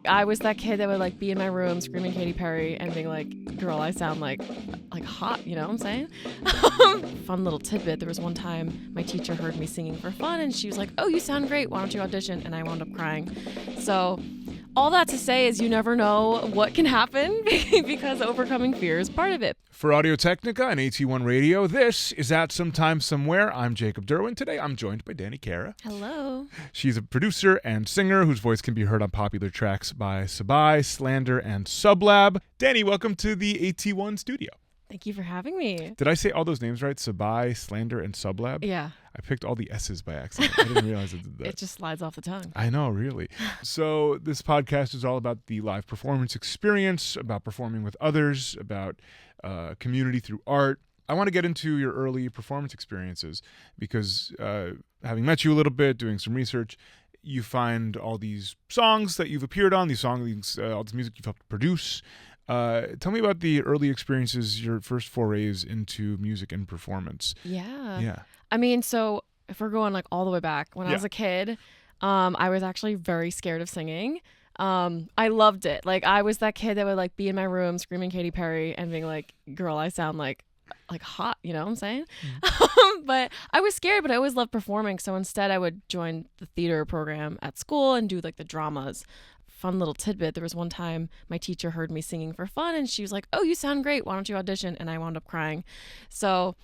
I was that kid that would like be in my room screaming Katy Perry and being like, girl, I sound like hot, you know what I'm saying? Fun little tidbit. There was one time my teacher heard me singing for fun and she was like, oh, you sound great. Why don't you audition? And I wound up crying. So all that to say is you never know what can happen because overcoming fear is part of it. For Audio Technica and AT1 Radio, this is At Sometime Somewhere. I'm Jacob Derwin. Today I'm joined by Danni Carra. Hello. She's a producer and singer whose voice can be heard on popular tracks by SABAI, Slander, and Sublab. Danni, welcome to the AT1 studio. Thank you for having me. Did I say all those names right? SABAI, Slander, and Sublab? Yeah. I picked all the S's by accident. I didn't realize I did that. It just slides off the tongue. I know, really. So this podcast is all about the live performance experience, about performing with others, about community through art. I want to get into your early performance experiences because having met you a little bit, doing some research, you find all these songs that you've appeared on, all this music you've helped produce. Tell me about the early experiences, your first forays into music and performance. Yeah. I mean, so if we're going like all the way back, when I was a kid, I was actually very scared of singing. I loved it. Like I was that kid that would like be in my room screaming Katy Perry and being like, girl, I sound like hot, you know what I'm saying? But I was scared, but I always loved performing. So instead I would join the theater program at school and do like the dramas. Fun little tidbit. There was one time my teacher heard me singing for fun and she was like, oh, you sound great. Why don't you audition? And I wound up crying. So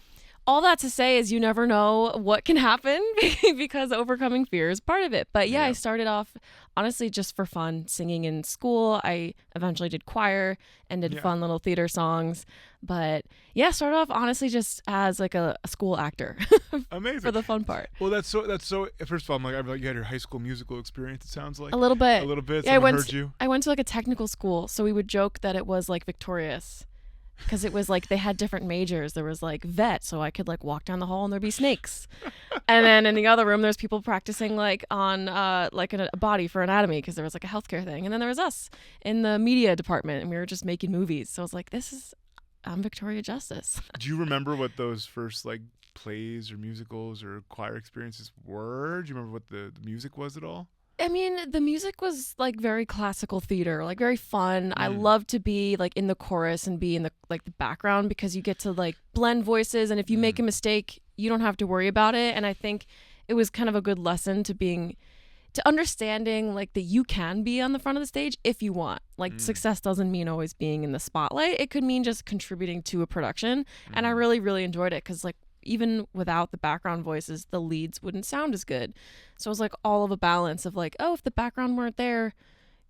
all that to say is you never know what can happen because overcoming fear is part of it. But yeah, I started off honestly just for fun singing in school. I eventually did choir and did fun little theater songs. But yeah, started off honestly just as like a school actor. Amazing. For the fun part. Well, that's so. First of all, I'm like, you had your high school musical experience. It sounds like a little bit. Yeah, Heard you. I went to like a technical school, so we would joke that it was like Victorious. Because it was like they had different majors. There was like vet, so I could like walk down the hall and there'd be snakes. And then in the other room, there's people practicing like on like a body for anatomy because there was like a healthcare thing. And then there was us in the media department and we were just making movies. So I was like, I'm Victoria Justice. Do you remember what those first like plays or musicals or choir experiences were? Do you remember what the music was at all? I mean, the music was like very classical theater, like very fun. I love to be like in the chorus and be in the background because you get to like blend voices. And if you make a mistake, you don't have to worry about it. And I think it was kind of a good lesson to understanding like that you can be on the front of the stage if you want. Like success doesn't mean always being in the spotlight. It could mean just contributing to a production. And I really, really enjoyed it because like even without the background voices, the leads wouldn't sound as good. So it was like all of a balance of like, oh, if the background weren't there,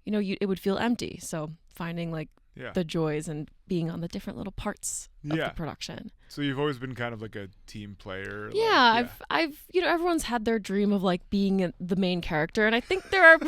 you know, it would feel empty. So finding like the joys and being on the different little parts of the production. So you've always been kind of like a team player. I've you know, everyone's had their dream of like being the main character, and I think there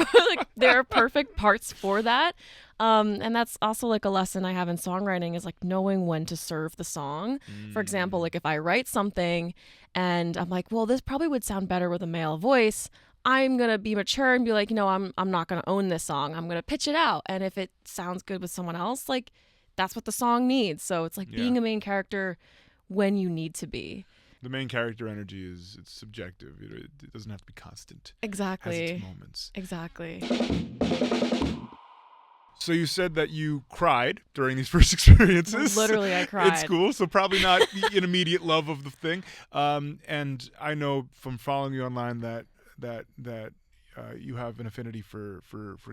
are perfect parts for that. And that's also like a lesson I have in songwriting is like knowing when to serve the song. For example, like if I write something and I'm like, well, this probably would sound better with a male voice, I'm going to be mature and be like, you know, I'm not going to own this song. I'm going to pitch it out. And if it sounds good with someone else, like that's what the song needs. So it's like being a main character when you need to be. The main character energy it's subjective. It doesn't have to be constant. Exactly. It has its moments. Exactly. So you said that you cried during these first experiences. Literally, I cried. At school, so probably not an immediate love of the thing. And I know from following you online that you have an affinity for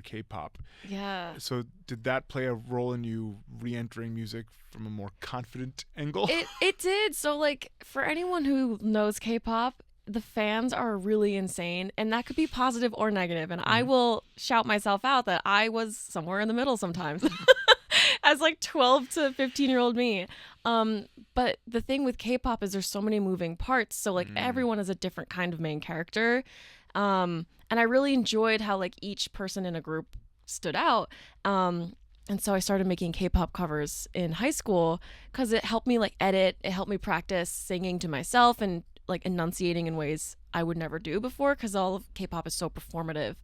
K-pop. Yeah. So did that play a role in you re-entering music from a more confident angle? It did. So like for anyone who knows K-pop, the fans are really insane, and that could be positive or negative. And I will shout myself out that I was somewhere in the middle sometimes as like 12 to 15-year-old me. But the thing with K-pop is there's so many moving parts. So like everyone is a different kind of main character. And I really enjoyed how like each person in a group stood out. And so I started making K-pop covers in high school because it helped me like edit. It helped me practice singing to myself and like enunciating in ways I would never do before because all of K-pop is so performative.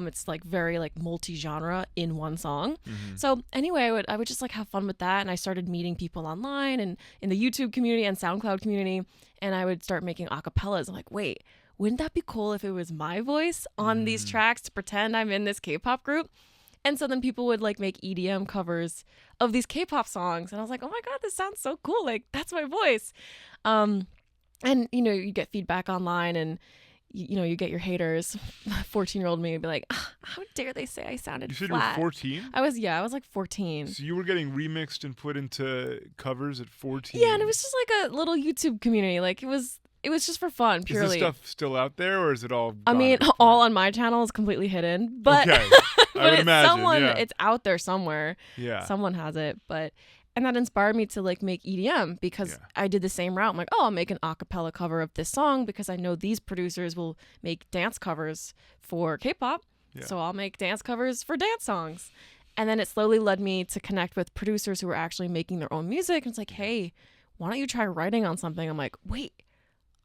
It's like very like multi-genre in one song. So anyway, I would just like have fun with that, and I started meeting people online and in the YouTube community and SoundCloud community, and I would start making acapellas. I'm like, wait, wouldn't that be cool if it was my voice on these tracks to pretend I'm in this K-pop group? And so then people would like make EDM covers of these K-pop songs. And I was like, oh my God, this sounds so cool. Like, that's my voice. And, you know, you get feedback online and, you know, you get your haters. 14-year-old me would be like, how dare they say I sounded You said flat? you were 14? I was like 14. So you were getting remixed and put into covers at 14? Yeah, and it was just like a little YouTube community. Like, it was just for fun, purely. Is this stuff still out there, or is it all I mean, all on my channel is completely hidden. But, okay. but would imagine, it's out there somewhere. Yeah. Someone has it. And that inspired me to like make EDM because I did the same route. I'm like, I'll make an a cappella cover of this song because I know these producers will make dance covers for K-pop. Yeah. So I'll make dance covers for dance songs. And then it slowly led me to connect with producers who were actually making their own music. And it's like, hey, why don't you try writing on something? I'm like, wait,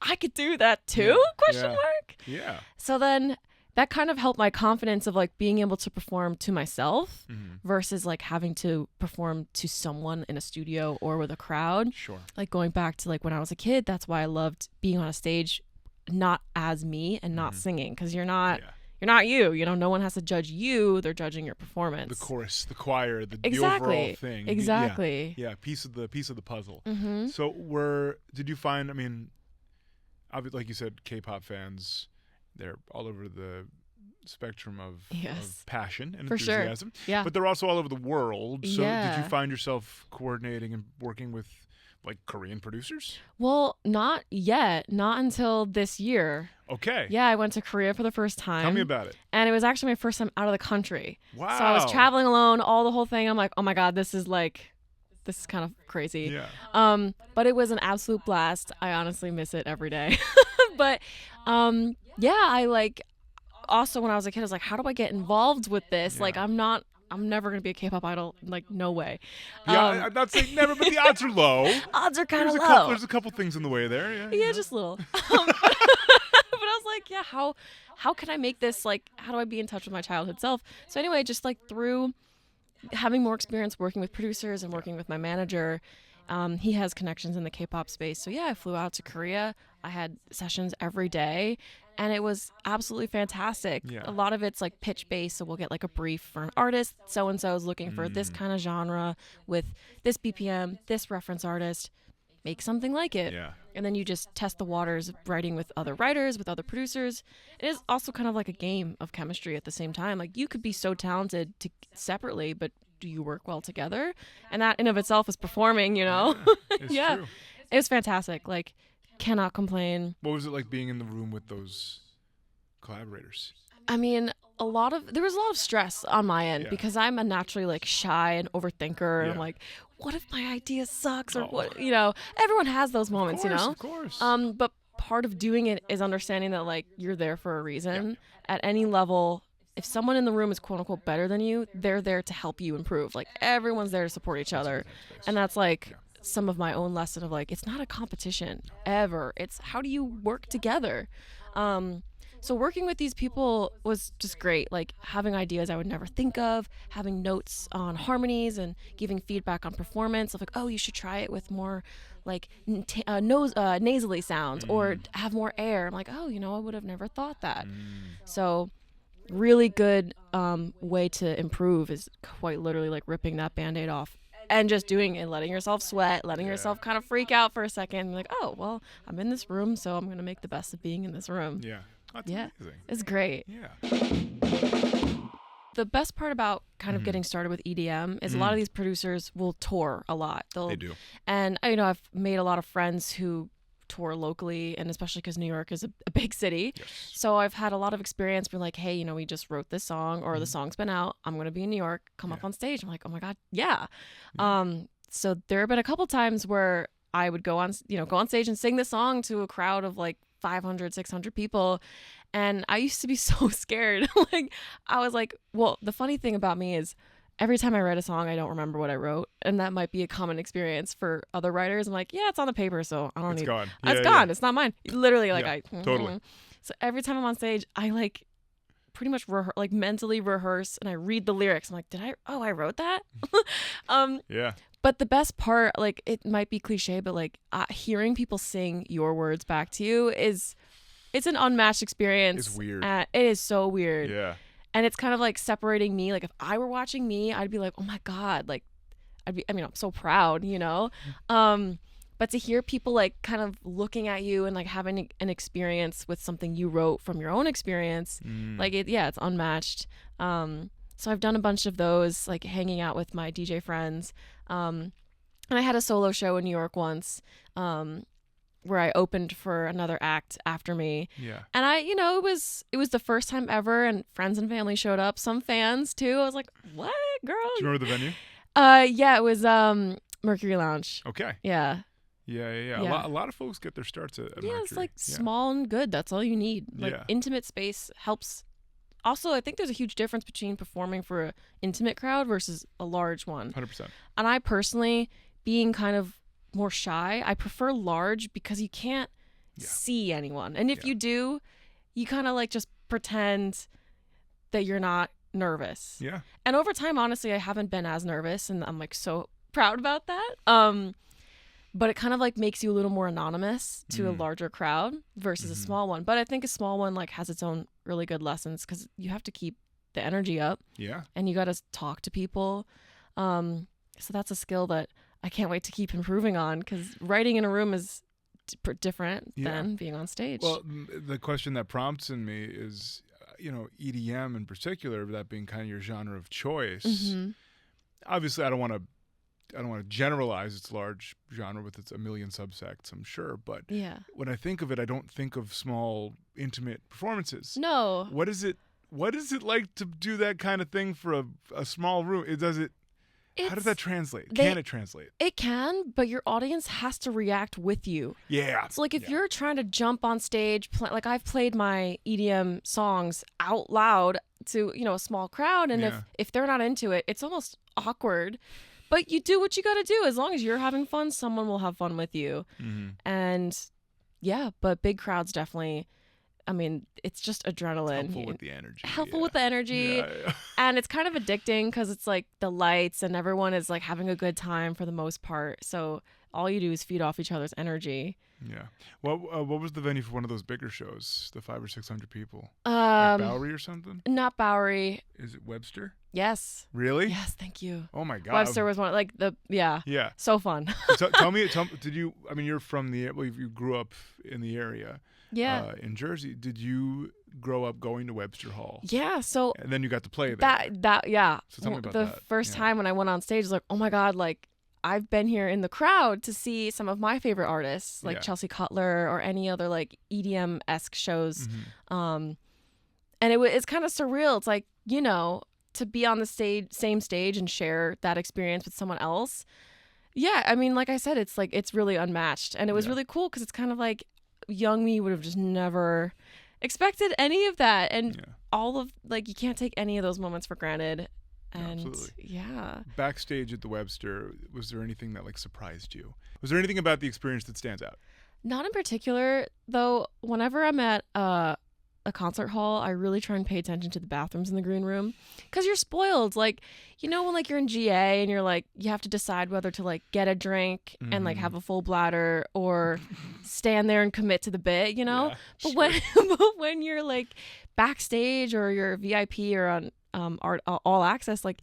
I could do that too? Question mark. Yeah. So then that kind of helped my confidence of like being able to perform to myself versus like having to perform to someone in a studio or with a crowd. Sure. Like going back to like when I was a kid, that's why I loved being on a stage, not as me and not singing, because you're not you. You know, no one has to judge you. They're judging your performance. The chorus, the choir, the exactly. overall thing. Exactly. Yeah. Piece of the puzzle. So did you find? I mean, like you said, K-pop fans. They're all over the spectrum of passion and enthusiasm. Sure. Yeah. But they're also all over the world. So yeah. did you find yourself coordinating and working with like Korean producers? Well, not yet. Not until this year. Okay. Yeah, I went to Korea for the first time. Tell me about it. And it was actually my first time out of the country. Wow. So I was traveling alone, the whole thing. I'm like, oh my God, this is kind of crazy. Yeah. But it was an absolute blast. I honestly miss it every day. But I like also when I was a kid, I was like, how do I get involved with this? Yeah. Like, I'm never going to be a K-pop idol. Like, no way. Yeah, I'm not saying never, but the odds are low. Odds are kind of low. There's a couple things in the way there. Yeah, just little. But I was like, yeah, how can I make this, like, how do I be in touch with my childhood self? So anyway, just like through having more experience working with producers and working with my manager, he has connections in the K-pop space. So yeah, I flew out to Korea. I had sessions every day, and it was absolutely fantastic. Yeah. A lot of it's like pitch based, so we'll get like a brief for an artist. So-and-so is looking for this kind of genre with this BPM, this reference artist. Make something like it. Yeah. And then you just test the waters, writing with other writers, with other producers. It is also kind of like a game of chemistry at the same time. Like, you could be so talented separately, but do you work well together? And that in of itself is performing, you know? Yeah, true. It was fantastic. Like, cannot complain. What was it like being in the room with those collaborators? I mean, there was a lot of stress on my end because I'm a naturally like shy and overthinker. And I'm like, what if my idea sucks or what, you know, everyone has those moments, of course, you know? Of course. But part of doing it is understanding that like you're there for a reason at any level. If someone in the room is quote unquote better than you, they're there to help you improve. Like, everyone's there to support each other. And that's like some of my own lesson of like, it's not a competition ever. It's how do you work together? So working with these people was just great, like having ideas I would never think of, having notes on harmonies and giving feedback on performance of like, oh, you should try it with more like nasally sounds or have more air. I'm like, oh, you know, I would have never thought that. So really good way to improve is quite literally like ripping that Band-Aid off and just doing it, letting yourself sweat, letting yourself kind of freak out for a second. Like, oh, well, I'm in this room, so I'm going to make the best of being in this room. Yeah. That's amazing. It's great. Yeah. The best part about kind of getting started with EDM is a lot of these producers will tour a lot. They do. And, you know, I've made a lot of friends who tour locally, and especially because New York is a big city. Yes. So I've had a lot of experience being like, hey, you know, we just wrote this song or the song's been out. I'm going to be in New York. Come up on stage. I'm like, oh my God, yeah. So there have been a couple times where I would go on stage and sing the song to a crowd of like 500, 600 people. And I used to be so scared. Like, I was like, well, the funny thing about me is every time I write a song, I don't remember what I wrote. And that might be a common experience for other writers. I'm like, yeah, it's on the paper, so I don't need it. Gone. It's gone. It's not mine. Literally, like totally. So every time I'm on stage, I like pretty much mentally rehearse and I read the lyrics. I'm like, I wrote that? Yeah. But the best part, like, it might be cliche, but like hearing people sing your words back to you is it's an unmatched experience. It's weird. It is so weird. Yeah. And it's kind of like separating me. Like if I were watching me, I'd be like, oh my God, like I'm so proud, you know? But to hear people like kind of looking at you and like having an experience with something you wrote from your own experience, like it's unmatched. So I've done a bunch of those, like hanging out with my DJ friends. And I had a solo show in New York once, where I opened for another act after me. Yeah. And it was the first time ever, and friends and family showed up, some fans too. I was like, what, girl? Do you remember the venue? Yeah, it was Mercury Lounge. Okay. Yeah. Yeah. A lot of folks get their starts at Mercury. It's like small and good. That's all you need. Like intimate space helps. Also, I think there's a huge difference between performing for an intimate crowd versus a large one. 100%. And I personally, being kind of more shy, I prefer large because you can't see anyone. And if you do, you kind of like just pretend that you're not nervous. Yeah. And over time, honestly, I haven't been as nervous, and I'm like so proud about that. But it kind of like makes you a little more anonymous to a larger crowd versus a small one. But I think a small one like has its own really good lessons because you have to keep the energy up. Yeah. And you got to talk to people. So that's a skill that I can't wait to keep improving on because writing in a room is different than being on stage. Well, the question that prompts in me is, EDM in particular, that being kind of your genre of choice. Obviously, I don't want to generalize its large genre with its a million subsects, I'm sure. But when I think of it, I don't think of small, intimate performances. No. What is it like to do that kind of thing for a small room? How does that translate? Can it translate? It can, but your audience has to react with you. Yeah. So like if you're trying to jump on stage, like I've played my EDM songs out loud to, a small crowd. And if they're not into it, it's almost awkward. But you do what you got to do. As long as you're having fun, someone will have fun with you. And but big crowds definitely, I mean, it's just adrenaline. Helpful with the energy. Helpful with the energy. Yeah. And it's kind of addicting because it's like the lights and everyone is like having a good time for the most part. So all you do is feed off each other's energy. Yeah. What was the venue for one of those bigger shows? The 500 or 600 people? Like Bowery or something? Not Bowery. Is it Webster? Yes. Really? Yes, thank you. Oh my God. Webster was one Yeah. So fun. Tell me, did you? I mean, you're from you grew up in the area. Yeah. In Jersey, did you grow up going to Webster Hall? Yeah. So. And then you got to play there. Yeah. So tell me about the that. First time when I went on stage, I was like, oh my God, like I've been here in the crowd to see some of my favorite artists, like Chelsea Cutler or any other like EDM-esque shows. And it's kind of surreal. It's like, to be on the same stage and share that experience with someone else. Yeah, I mean, like I said, it's really unmatched. And it was really cool because it's kind of like young me would have just never expected any of that. And all of, like, you can't take any of those moments for granted. And absolutely. Backstage at the Webster, was there anything that like surprised you? Was there anything about the experience that stands out? Not in particular, though. Whenever I'm at a concert hall, I really try and pay attention to the bathrooms in the green room because you're spoiled. Like, when like you're in GA and you're like, you have to decide whether to like get a drink and like have a full bladder or stand there and commit to the bit, but when you're like backstage or you're VIP or on all access, like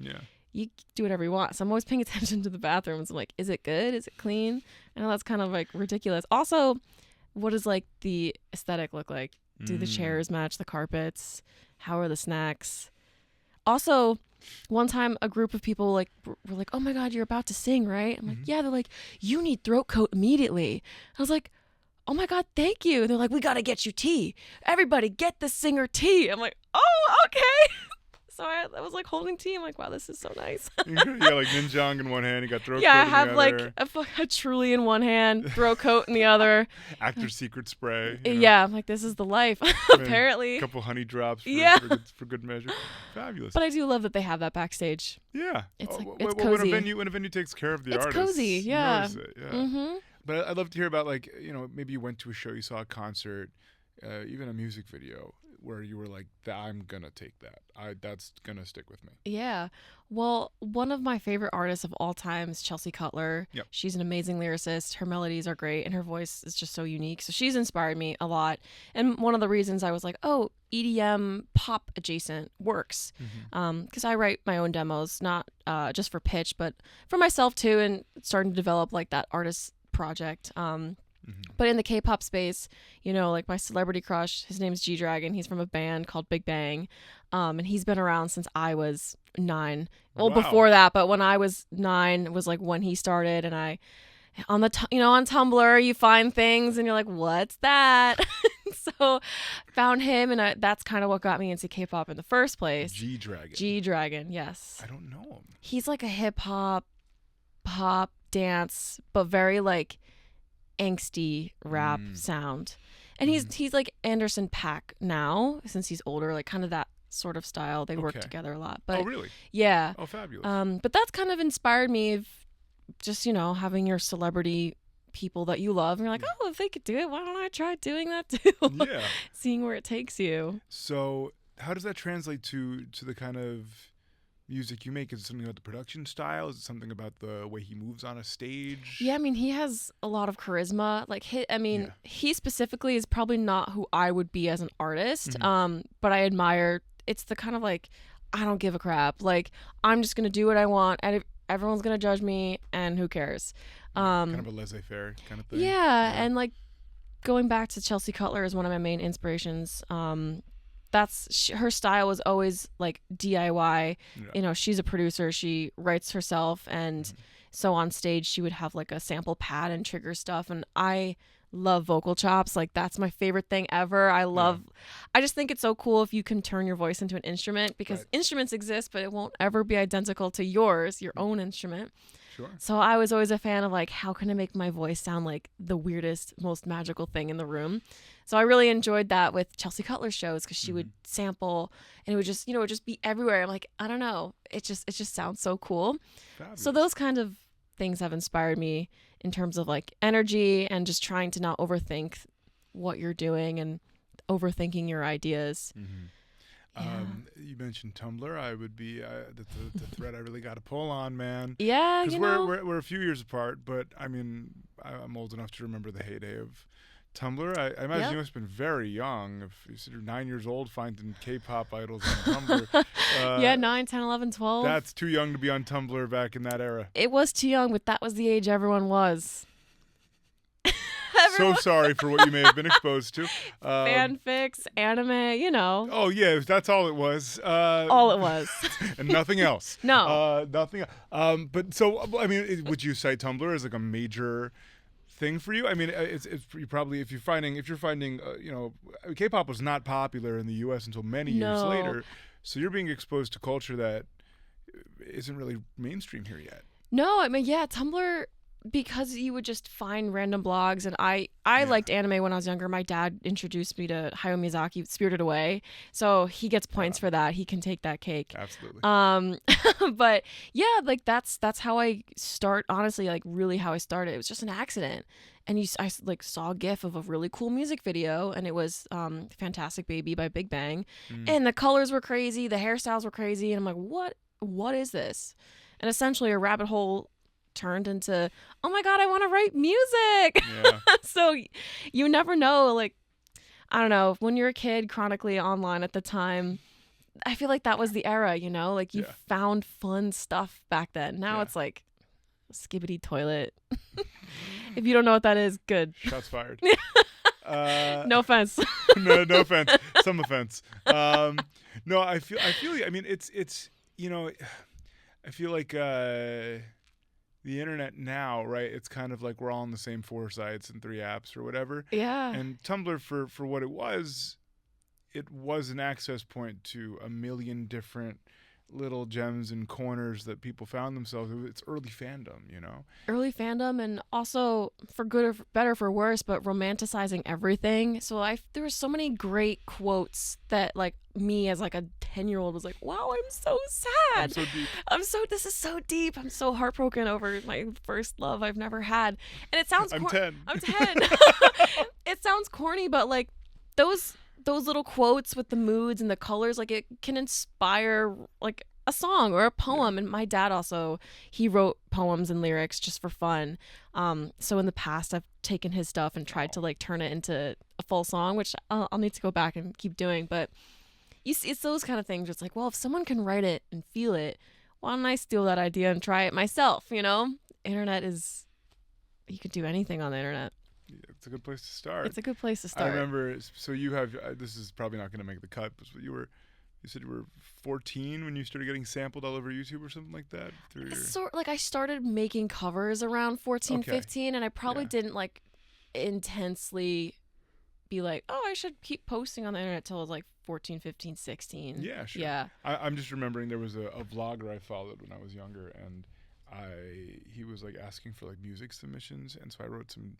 you do whatever you want. So I'm always paying attention to the bathrooms. I'm like, is it good? Is it clean? I know that's kind of like ridiculous. Also, what does like the aesthetic look like? Do the chairs match the carpets? How are the snacks? Also, one time a group of people were like, oh my God, you're about to sing, right? I'm like, yeah. They're like, you need throat coat immediately. I was like, oh my God, thank you. And they're like, we got to get you tea. Everybody get the singer tea. I'm like, oh, okay. So I was like holding tea. I'm like, wow, this is so nice. Yeah, like ninjong in one hand, you got throat coat I in have the like other. a truly in one hand, throat coat in the other. Actor's secret spray. Yeah, I'm like, this is the life, apparently. A couple honey drops for good measure. Fabulous. But I do love that they have that backstage. Yeah. It's it's cozy. When a venue takes care of the artist. It's cozy, yeah. But I'd love to hear about maybe you went to a show, you saw a concert, even a music video. where you were like, I'm gonna take that. That's gonna stick with me? Yeah. Well, one of my favorite artists of all time is Chelsea Cutler. Yep. She's an amazing lyricist. Her melodies are great and her voice is just so unique. So she's inspired me a lot. And one of the reasons I was like, oh, EDM pop adjacent works. Because I write my own demos, not just for pitch, but for myself too, and starting to develop like that artist project. But in the K-pop space, you know, like my celebrity crush, his name's G-Dragon. He's from a band called Big Bang. And he's been around since I was 9. Well, Wow. before that, but when I was 9 was like when he started. And I, on Tumblr, you find things and you're like, what's that? So found him, and that's kind of what got me into K-pop in the first place. G-Dragon. G-Dragon, yes. I don't know him. He's like a hip-hop, pop, dance, but very like angsty rap sound. And he's like Anderson .Paak now, since he's older, like kind of that sort of style. They work together a lot. But oh, really? Yeah. Oh, fabulous. But that's kind of inspired me of just, you know, having your celebrity people that you love, and you're like, oh, if they could do it, why don't I try doing that too? Yeah. Seeing where it takes you. So how does that translate to the kind of music you make? Is it something about the production style? Is it something about the way he moves on a stage? Yeah, I mean, he has a lot of charisma. Like, he specifically is probably not who I would be as an artist. But I admire. It's the kind of like, I don't give a crap. Like, I'm just gonna do what I want, and everyone's gonna judge me, and who cares? Kind of a laissez-faire kind of thing. Yeah, and like going back to Chelsea Cutler is one of my main inspirations. Her style was always like DIY. Yeah. You know, she's a producer. She writes herself, and so on stage she would have like a sample pad and trigger stuff. And I love vocal chops. Like, that's my favorite thing ever. I just think it's so cool if you can turn your voice into an instrument, because instruments exist, but it won't ever be identical to your own instrument. Sure. So I was always a fan of like, how can I make my voice sound like the weirdest, most magical thing in the room? So I really enjoyed that with Chelsea Cutler's shows, because she would sample and it would just, you know, it would just be everywhere. I'm like, I don't know. It just sounds so cool. Fabulous. So those kind of things have inspired me in terms of like energy and just trying to not overthink what you're doing and overthinking your ideas. Yeah. You mentioned Tumblr. I would be the thread I really got to pull on, man. Yeah, because we're a few years apart, but I mean, I'm old enough to remember the heyday of Tumblr. I imagine you must have been very young. If you said you're 9 years old, finding K-pop idols on Tumblr. Yeah, 9, 10, 11, 12. That's too young to be on Tumblr back in that era. It was too young, but that was the age everyone was. So sorry for what you may have been exposed to. Fanfics, anime, you know. Oh, yeah, that's all it was. All it was. And nothing else. No. Nothing. But so, I mean, would you cite Tumblr as like a major thing for you? I mean, it's you probably, if you're finding, you know, K-pop was not popular in the U.S. until many years later. So you're being exposed to culture that isn't really mainstream here yet. No, I mean, yeah, Tumblr, because you would just find random blogs, and I liked anime when I was younger. My dad introduced me to Hayao Miyazaki, Spirited Away, so he gets points for that. He can take that cake. Absolutely. But yeah, like that's how I start. Honestly, like really how I started. It was just an accident, and I like saw a GIF of a really cool music video, and it was "Fantastic Baby" by Big Bang, and the colors were crazy, the hairstyles were crazy, and I'm like, what is this? And essentially, a rabbit hole turned into, oh my god, I want to write music. Yeah. So you never know, like, I don't know, when you're a kid chronically online at the time, I feel like that was the era, you know, like you found fun stuff back then. Now it's like skibbity toilet. If you don't know what that is, good. Shots fired. No offense. no offense. Some offense. No, I feel I mean, it's you know, I feel like the internet now, right? It's kind of like we're all on the same 4 sites and 3 apps or whatever. Yeah. And Tumblr, for what it was an access point to a million different little gems and corners that people found themselves. It's early fandom, you know? Early fandom, and also, for good or for better for worse, but romanticizing everything. So there were so many great quotes that, like, me as like a 10-year-old was like, wow, I'm so sad. I'm so deep. This is so deep. I'm so heartbroken over my first love I've never had. And it sounds I'm 10. I'm 10. It sounds corny, but like those those little quotes with the moods and the colors, like it can inspire like a song or a poem. Yeah. And my dad also, he wrote poems and lyrics just for fun. So in the past I've taken his stuff and tried to like turn it into a full song, which I'll need to go back and keep doing. But you see, it's those kind of things. It's like, well, if someone can write it and feel it, why don't I steal that idea and try it myself? You know, internet is, you could do anything on the internet. Yeah, it's a good place to start. It's a good place to start. I remember. So you have. This is probably not going to make the cut, but you said you were 14 when you started getting sampled all over YouTube or something like that. I started making covers around 14, Okay. 15, and I probably didn't like intensely be like, oh, I should keep posting on the internet till I was like 14, 15, 16. Yeah, sure. Yeah. I'm just remembering there was a vlogger I followed when I was younger, and he was like asking for like music submissions, and so I wrote some.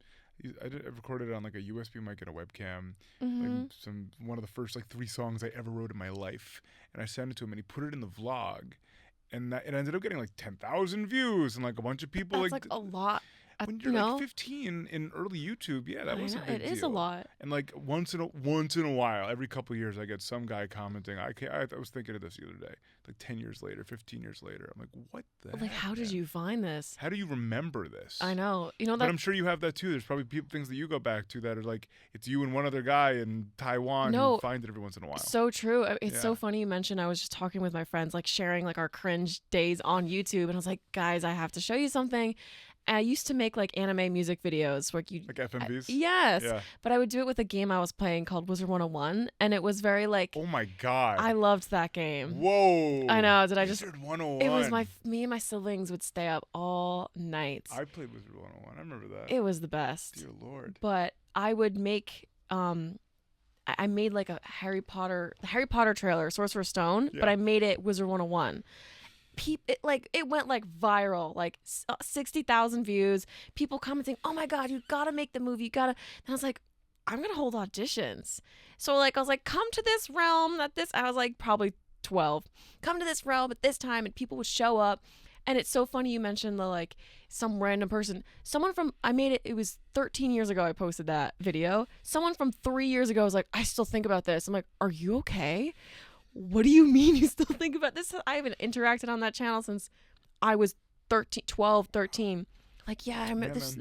I recorded it on like a USB mic and a webcam, like one of the first like 3 songs I ever wrote in my life, and I sent it to him, and he put it in the vlog, and it ended up getting like 10,000 views, and like a bunch of people. That's like a lot. When you're like 15 in early YouTube, yeah, that was a big deal. It is a lot. And like once in a while, every couple of years, I get some guy commenting. I was thinking of this the other day, like 10 years later, 15 years later. I'm like, what the heck, how did you find this? How do you remember this? I know. But I'm sure you have that too. There's probably things that you go back to that are like, it's you and one other guy in Taiwan who find it every once in a while. So true. It's so funny you mentioned. I was just talking with my friends, like sharing like our cringe days on YouTube. And I was like, guys, I have to show you something. I used to make like anime music videos where you like FMVs. Yes, yeah. But I would do it with a game I was playing called Wizard 101, and it was very like. Oh my god! I loved that game. Whoa! I know. Did I just? Wizard 101. It was me and my siblings would stay up all night. I played Wizard 101. I remember that. It was the best. Dear Lord. But I would make I made like the Harry Potter trailer, Sorcerer's Stone, but I made it Wizard 101. It went like viral, like 60,000 views, people commenting, oh my god, you gotta make the movie, you gotta. And I was like, I'm gonna hold auditions. So like I was like, come to this realm I was like probably 12, come to this realm at this time, and people would show up. And it's so funny you mentioned the like some random person, someone from, I made it was 13 years ago I posted that video, someone from 3 years ago was like, I still think about this. I'm like, are you okay? What do you mean you still think about this? I haven't interacted on that channel since I was 12, 13. Like, yeah, I remember this.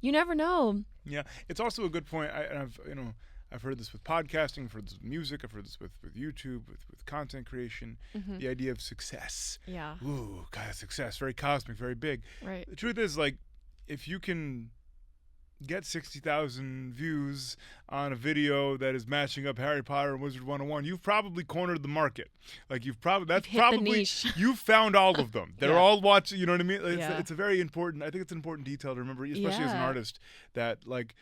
You never know. Yeah, it's also a good point. I've heard this with podcasting, I've heard this with music, I've heard this with YouTube, with content creation. The idea of success. Yeah. Ooh, God, success, very cosmic, very big. Right. The truth is, like, if you can get 60,000 views on a video that is matching up Harry Potter and Wizard 101, you've probably cornered the market. Like you've found all of them. They're all watching, you know what I mean? It's a very important, I think it's an important detail to remember, especially as an artist, that like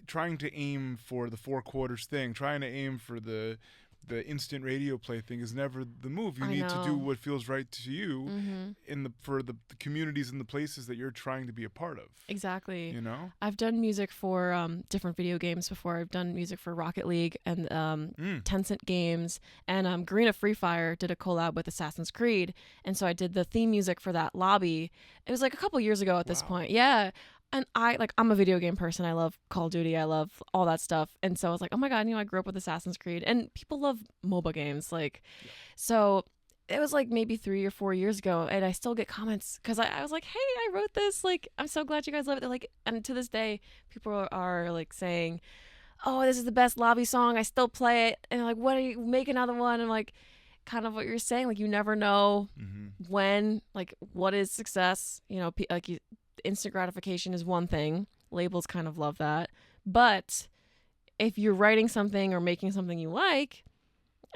trying to aim for the 4 quarters thing, trying to aim for the instant radio play thing is never the move. You need to do what feels right to you for the communities and the places that you're trying to be a part of. Exactly. You know? I've done music for different video games before. I've done music for Rocket League and Tencent Games, and Garena Free Fire did a collab with Assassin's Creed, and so I did the theme music for that lobby. It was like a couple years ago at this point. Yeah. And I'm a video game person. I love Call of Duty. I love all that stuff. And so I was like, oh my God, I grew up with Assassin's Creed, and people love MOBA games. So it was like maybe 3 or 4 years ago, and I still get comments because I was like, hey, I wrote this. Like, I'm so glad you guys love it. They're like, and to this day, people are like saying, oh, this is the best lobby song. I still play it. And like, what, are you, make another one? And like, kind of what you're saying, like, you never know when, like, what is success? Instant gratification is one thing. Labels kind of love that. But if you're writing something or making something you like,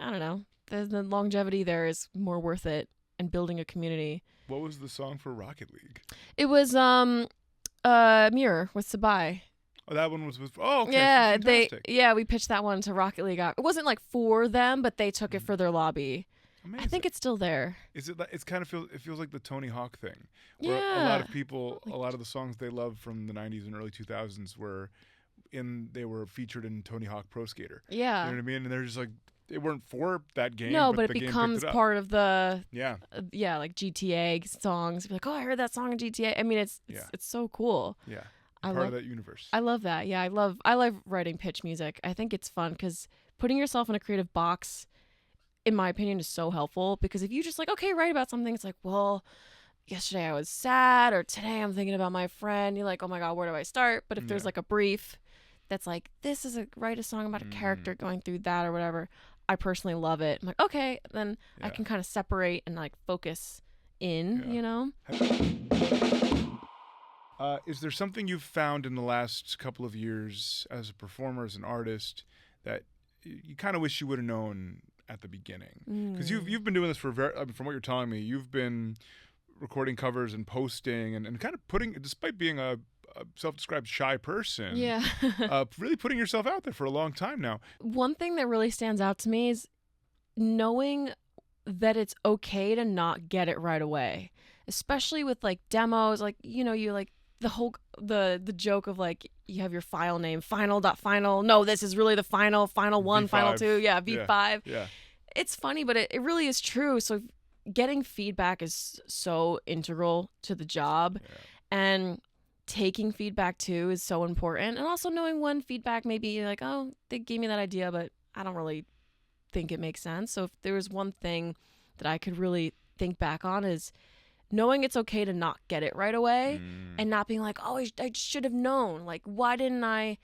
I don't know, the longevity there is more worth it, and building a community. What was the song for Rocket League? It was Mirror with SABAI. Oh, that one was with. Oh, okay. Yeah, Fantastic. we pitched that one to Rocket League. It wasn't like for them, but they took it for their lobby. Amazing. I think it's still there. Is it? It's kind of it feels like the Tony Hawk thing, where a lot of people, a lot of the songs they love from the '90s and early 2000s they were featured in Tony Hawk Pro Skater. Yeah, you know what I mean. And they're just like, they weren't for that game. No, but it becomes part of the like GTA songs. Be like, oh, I heard that song in GTA. I mean, it's so cool. Yeah, part of that universe. I love that. Yeah, I love writing pitch music. I think it's fun because putting yourself in a creative box, in my opinion, is so helpful, because if you just like, okay, write about something, it's like, well, yesterday I was sad, or today I'm thinking about my friend. You're like, oh my God, where do I start? But if there's like a brief that's like, this is write a song about a character going through that or whatever, I personally love it. I'm like, okay, then I can kind of separate and like focus in, you know? Is there something you've found in the last couple of years as a performer, as an artist, that you kind of wish you would have known at the beginning? Because you've been doing this for from what you're telling me, you've been recording covers and posting and kind of putting, despite being a self-described shy person, really putting yourself out there for a long time now. One thing that really stands out to me is knowing that it's okay to not get it right away, especially with like demos. Like, you know, you like the whole the joke of like, you have your file name, final.final. No, this is really the final one, V5. final two. Yeah, V5. Yeah. It's funny, but it really is true. So getting feedback is so integral to the job, and taking feedback too is so important. And also knowing when feedback maybe like, oh, they gave me that idea, but I don't really think it makes sense. So if there was one thing that I could really think back on, is knowing it's okay to not get it right away, and not being like, oh, I should have known. Like, why didn't I,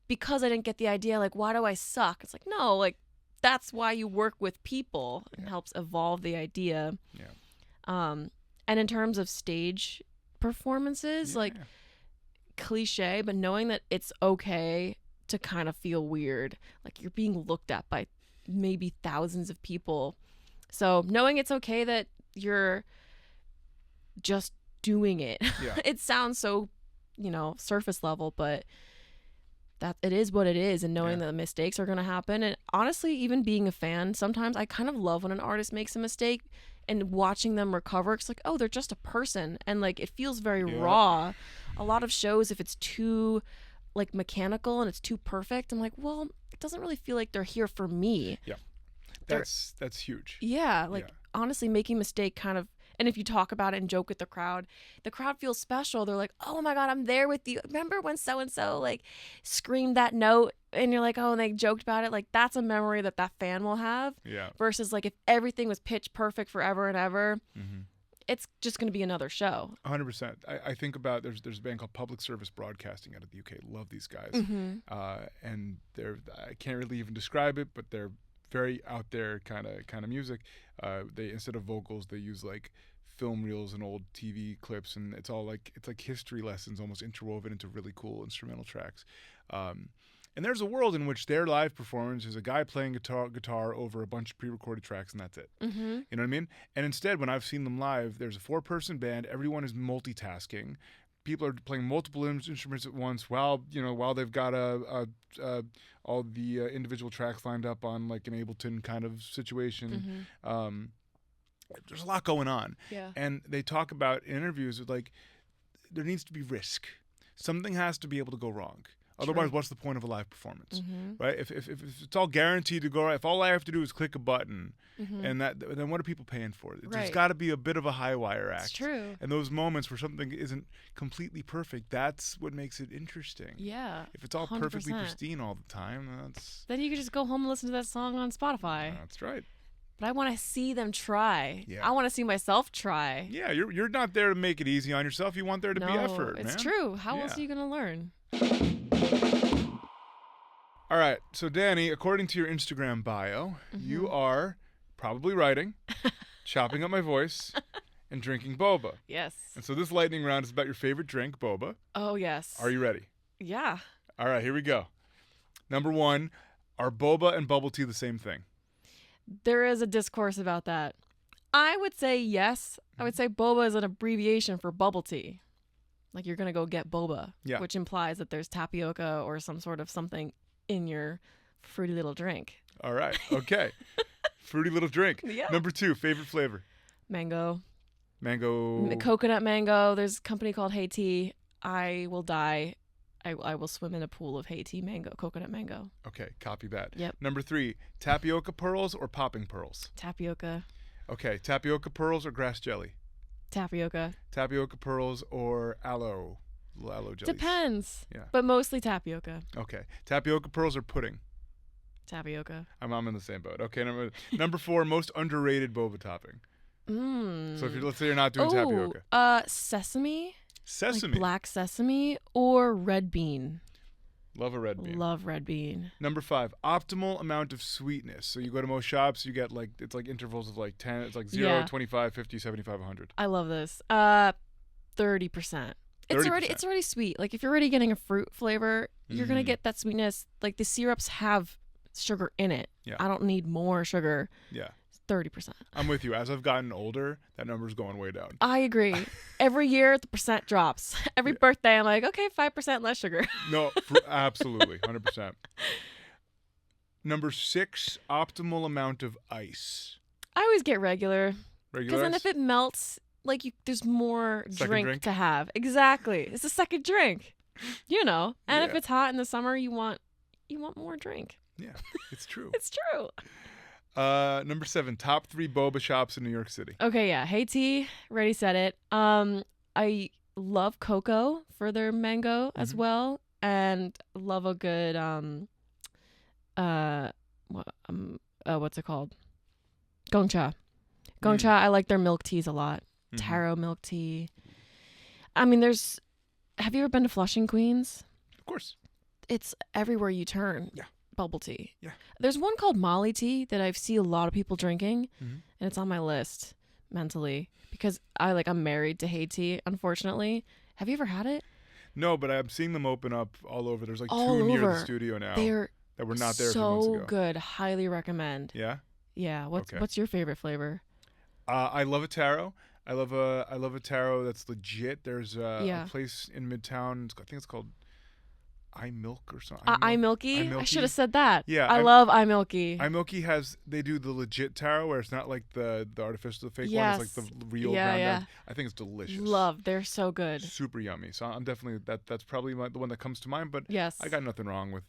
because I didn't get the idea, like, why do I suck? It's like, no, like, that's why you work with people and helps evolve the idea. And in terms of stage performances, like, cliche, but knowing that it's okay to kind of feel weird, like you're being looked at by maybe thousands of people. So knowing it's okay that you're just doing it. It sounds so, you know, surface level, but that it is what it is, and knowing that the mistakes are going to happen. And honestly, even being a fan, sometimes I kind of love when an artist makes a mistake and watching them recover. It's like, oh, they're just a person, and like it feels very raw. A lot of shows, if it's too like mechanical and it's too perfect, I'm like, well, it doesn't really feel like they're here for me. That's huge. Honestly, making a mistake kind of, and if you talk about it and joke with the crowd feels special. They're like, oh my God, I'm there with you. Remember when so-and-so like screamed that note? And you're like, oh, and they joked about it. Like, that's a memory that fan will have. Versus like if everything was pitch perfect forever and ever, it's just going to be another show. 100%. I think about, there's a band called Public Service Broadcasting out of the UK. Love these guys. And I can't really even describe it, but they're very out there kind of music. They, instead of vocals, they use like film reels and old TV clips, and it's like history lessons almost interwoven into really cool instrumental tracks. And there's a world in which their live performance is a guy playing guitar over a bunch of pre-recorded tracks, and that's it. You know what I mean? And instead, when I've seen them live, there's a 4-person band. Everyone is multitasking. People are playing multiple instruments at once while they've got all the individual tracks lined up on like an Ableton kind of situation. There's a lot going on. And they talk about in interviews with like, there needs to be risk. Something has to be able to go wrong. Otherwise, what's the point of a live performance, right? If it's all guaranteed to go right, if all I have to do is click a button, and then what are people paying for? There's got to be a bit of a high wire act. It's true. And those moments where something isn't completely perfect, that's what makes it interesting. If it's all 100%. Perfectly pristine all the time, then you can just go home and listen to that song on Spotify. That's right. But I want to see them try. I want to see myself try. You're not there to make it easy on yourself. You want there to be effort, man. It's true. How else are you going to learn? All right, so Danni, according to your Instagram bio, you are probably writing, chopping up my voice, and drinking boba. Yes. And so this lightning round is about your favorite drink, boba. Oh, yes. Are you ready? Yeah. All right, here we go. Number 1, are boba and bubble tea the same thing? There is a discourse about that. I would say yes. I would say boba is an abbreviation for bubble tea. Like you're going to go get boba, which implies that there's tapioca or some sort of something in your fruity little drink. All right. Okay. Fruity little drink. Number 2, favorite flavor? Mango. Mango. Coconut mango. There's a company called Hey Tea. I will die. I will swim in a pool of Hey Tea mango, coconut mango. Okay. Copy that. Yep. Number 3, tapioca pearls or popping pearls? Tapioca. Okay. Tapioca pearls or grass jelly? Tapioca. Tapioca pearls or aloe jellies? Depends. But mostly tapioca. Okay. Tapioca pearls or pudding? Tapioca. I'm in the same boat. Okay, number 4, most underrated boba topping. So let's say you're not doing tapioca. Sesame. Sesame. Like black sesame or red bean. Love a red bean. Love red bean. Number 5, optimal amount of sweetness. So you go to most shops, you get it's like intervals of like 10. It's like 0, 25, 50, 75, 100. I love this. 30%. It's already sweet. Like if you're already getting a fruit flavor, you're gonna get that sweetness. Like the syrups have sugar in it. Yeah. I don't need more sugar. Yeah. 30%. I'm with you. As I've gotten older, that number's going way down. I agree. Every year the percent drops. Every birthday I'm like, okay, 5% less sugar. No, absolutely, 100%. Number 6, optimal amount of ice. I always get regular. Regular Because then ice? if it melts, like there's more Second drink to have. Exactly. It's a second drink. You know. And if it's hot in the summer, you want more drink. Yeah, it's true. It's true. Number 7, top 3 boba shops in New York City. Okay, yeah. Hey T, already said it. I love Coco for their mango as well, and love a good what's it called? Gongcha. Gongcha. I like their milk teas a lot. Taro milk tea. I mean, have you ever been to Flushing, Queens? Of course. It's everywhere you turn. Yeah. Bubble tea. Yeah. There's one called Molly tea that I see a lot of people drinking, and it's on my list mentally because I'm married to Hey Tea, unfortunately. Have you ever had it? No, but I'm seeing them open up all over. There's like all 2 near over. the studio now that were not there a few months ago. So good. Highly recommend. Yeah? Yeah. What's your favorite flavor? I love a taro. I love a taro that's legit. There's a place in Midtown. I think it's called iMilk or something. iMilky? I should have said that. Yeah. I love iMilky. iMilky they do the legit taro where it's not like the artificial, the fake one. It's like the real ground up. I think it's delicious. They're so good. Super yummy. So I'm definitely, that's probably the one that comes to mind, but yes. I got nothing wrong with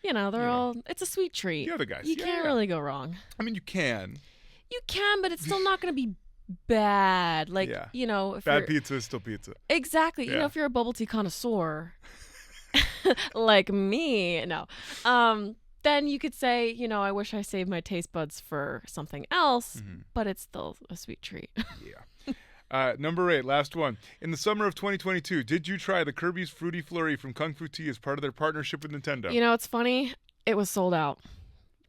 it's a sweet treat. The other guys. You can't really go wrong. I mean, you can. You can, but it's still not going to be bad. Like, if bad pizza is still pizza. Exactly. Yeah. If you're a bubble tea connoisseur, like me, no. Then you could say, I wish I saved my taste buds for something else, but it's still a sweet treat. Yeah. Number 8, last one. In the summer of 2022, did you try the Kirby's Fruity Flurry from Kung Fu Tea as part of their partnership with Nintendo? It's funny. It was sold out.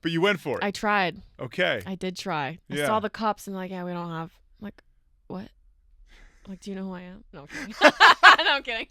But you went for it. I tried. Okay. I did try. I saw the cups and we don't have. I'm like, what? I'm like, do you know who I am? No, I'm kidding. No, I'm kidding.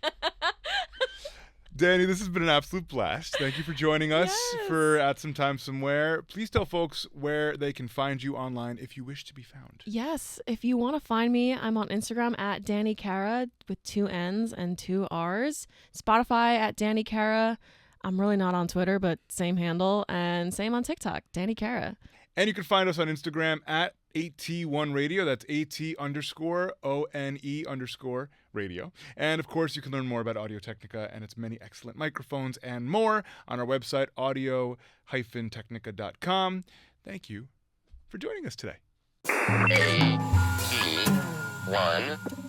Danni, this has been an absolute blast. Thank you for joining us for At Some Time Somewhere. Please tell folks where they can find you online if you wish to be found. Yes. If you want to find me, I'm on Instagram at Danni Carra with 2 N's and 2 R's. Spotify at Danni Carra. I'm really not on Twitter, but same handle. And same on TikTok, Danni Carra. And you can find us on Instagram at AT1Radio. That's AT_ONE_radio. And of course, you can learn more about Audio-Technica and its many excellent microphones and more on our website, audio-technica.com. Thank you for joining us today. AT1